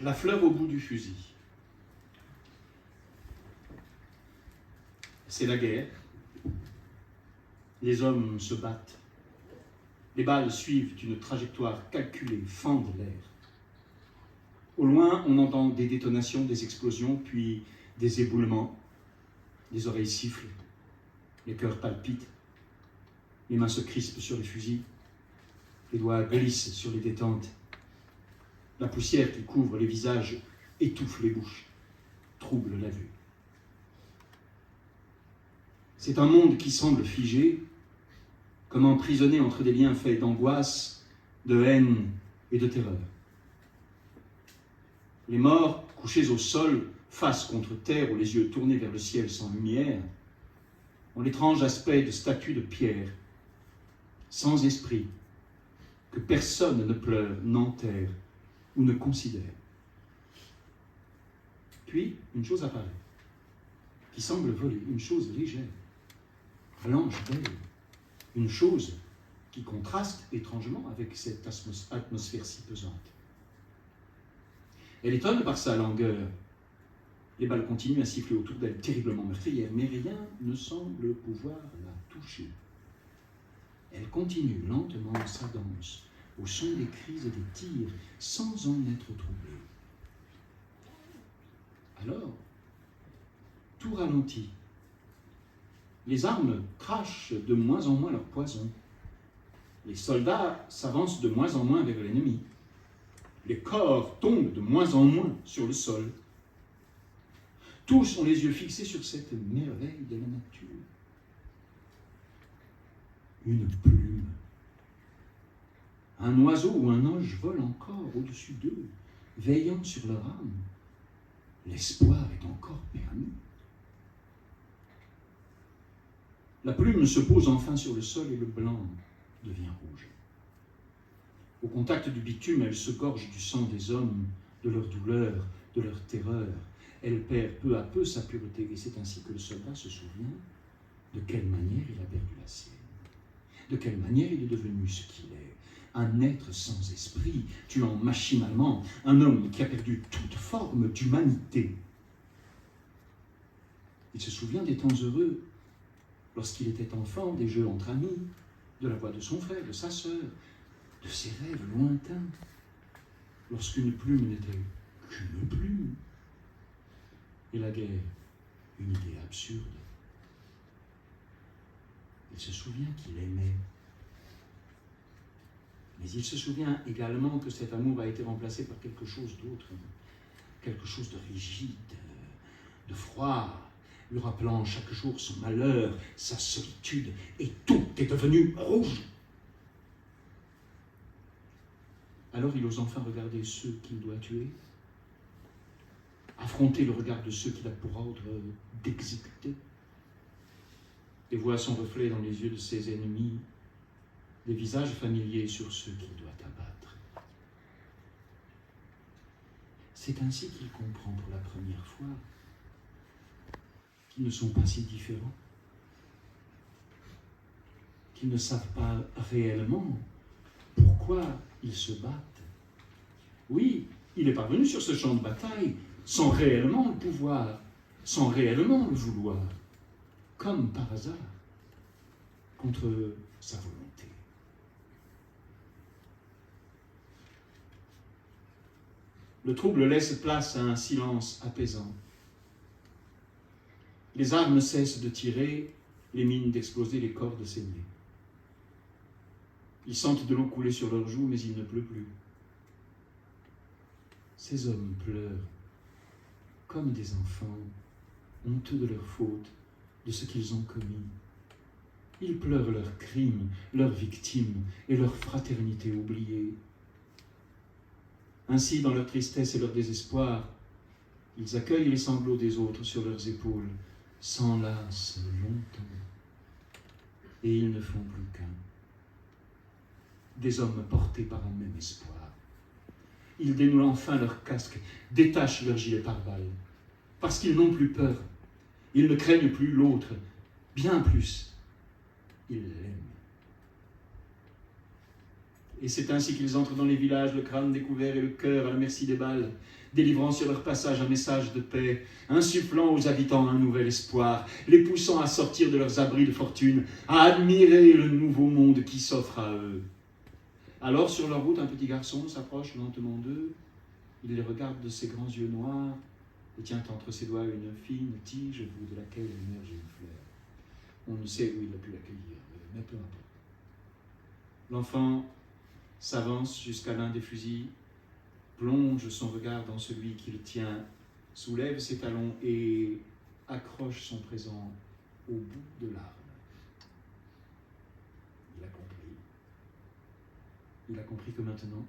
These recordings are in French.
La fleur au bout du fusil. C'est la guerre. Les hommes se battent. Les balles suivent une trajectoire calculée, fendent l'air. Au loin, on entend des détonations, des explosions, puis des éboulements. Les oreilles sifflent, les cœurs palpitent, les mains se crispent sur les fusils, les doigts glissent sur les détentes. La poussière qui couvre les visages étouffe les bouches, trouble la vue. C'est un monde qui semble figé, comme emprisonné entre des liens faits d'angoisse, de haine et de terreur. Les morts, couchés au sol, face contre terre ou les yeux tournés vers le ciel sans lumière, ont l'étrange aspect de statues de pierre, sans esprit, que personne ne pleure, n'enterre ou ne considère. Puis, une chose apparaît, qui semble voler, une chose légère, blanche, belle, une chose qui contraste étrangement avec cette atmosphère si pesante. Elle étonne par sa langueur. Les balles continuent à siffler autour d'elle, terriblement meurtrières, mais rien ne semble pouvoir la toucher. Elle continue lentement sa danse, au son des cris et des tirs, sans en être troublée. Alors, tout ralentit. Les armes crachent de moins en moins leur poison. Les soldats s'avancent de moins en moins vers l'ennemi. Les corps tombent de moins en moins sur le sol. Tous ont les yeux fixés sur cette merveille de la nature. Une plume. Un oiseau ou un ange vole encore au-dessus d'eux, veillant sur leur âme. L'espoir est encore permis. La plume se pose enfin sur le sol et le blanc devient rouge. Au contact du bitume, elle se gorge du sang des hommes, de leur douleur, de leur terreur. Elle perd peu à peu sa pureté, et c'est ainsi que le soldat se souvient de quelle manière il a perdu la sienne, de quelle manière il est devenu ce qu'il est, un être sans esprit, tuant machinalement, un homme qui a perdu toute forme d'humanité. Il se souvient des temps heureux, lorsqu'il était enfant, des jeux entre amis, de la voix de son frère, de sa sœur, de ses rêves lointains, lorsqu'une plume n'était qu'une plume, et la guerre, une idée absurde. Il se souvient qu'il aimait. Mais il se souvient également que cet amour a été remplacé par quelque chose d'autre, quelque chose de rigide, de froid, lui rappelant chaque jour son malheur, sa solitude, et tout est devenu rouge. Alors il ose enfin regarder ceux qu'il doit tuer, affronter le regard de ceux qu'il a pour ordre d'exécuter, et voit son reflet dans les yeux de ses ennemis, des visages familiers sur ceux qu'il doit abattre. C'est ainsi qu'il comprend pour la première fois qu'ils ne sont pas si différents, qu'ils ne savent pas réellement pourquoi ils se battent. Oui, il est parvenu sur ce champ de bataille sans réellement le pouvoir, sans réellement le vouloir, comme par hasard, contre sa volonté. Le trouble laisse place à un silence apaisant. Les armes cessent de tirer, les mines d'exploser, les corps de saigner. Ils sentent de l'eau couler sur leurs joues, mais il ne pleut plus. Ces hommes pleurent comme des enfants, honteux de leurs fautes, de ce qu'ils ont commis. Ils pleurent leurs crimes, leurs victimes et leur fraternité oubliée. Ainsi, dans leur tristesse et leur désespoir, ils accueillent les sanglots des autres sur leurs épaules, s'enlacent longtemps, et ils ne font plus qu'un. Des hommes portés par un même espoir. Ils dénouent enfin leur casque, détachent leur gilet pare-balles, parce qu'ils n'ont plus peur. Ils ne craignent plus l'autre, bien plus. Ils l'aiment. Et c'est ainsi qu'ils entrent dans les villages, le crâne découvert et le cœur à la merci des balles, délivrant sur leur passage un message de paix, insufflant aux habitants un nouvel espoir, les poussant à sortir de leurs abris de fortune, à admirer le nouveau monde qui s'offre à eux. Alors, sur leur route, un petit garçon s'approche lentement d'eux. Il les regarde de ses grands yeux noirs et tient entre ses doigts une fine tige au bout de laquelle émerge une fleur. On ne sait où il a pu l'accueillir, mais peu importe. L'enfant s'avance jusqu'à l'un des fusils, plonge son regard dans celui qu'il tient, soulève ses talons et accroche son présent au bout de l'arme. Il a compris. Il a compris que maintenant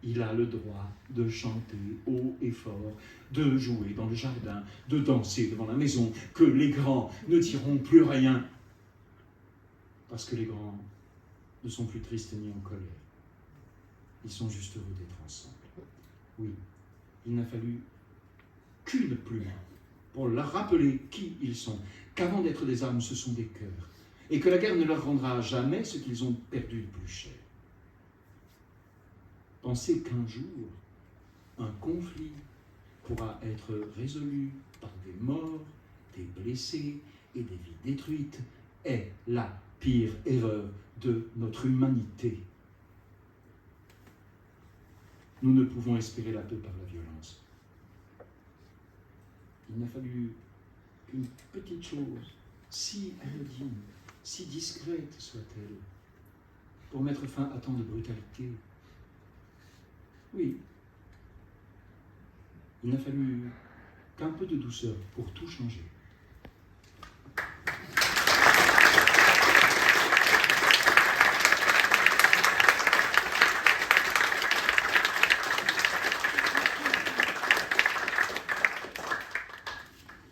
il a le droit de chanter haut et fort, de jouer dans le jardin, de danser devant la maison, que les grands ne diront plus rien, parce que les grands ne sont plus tristes ni en colère. Ils sont juste heureux d'être ensemble. Oui, il n'a fallu qu'une plume pour leur rappeler qui ils sont, qu'avant d'être des âmes, ce sont des cœurs, et que la guerre ne leur rendra jamais ce qu'ils ont perdu de plus cher. Pensez qu'un jour, un conflit pourra être résolu par des morts, des blessés et des vies détruites est la pire erreur de notre humanité. Nous ne pouvons espérer la paix par la violence. Il n'a fallu qu'une petite chose, si anodine, si discrète soit-elle, pour mettre fin à tant de brutalité. Oui, il n'a fallu qu'un peu de douceur pour tout changer.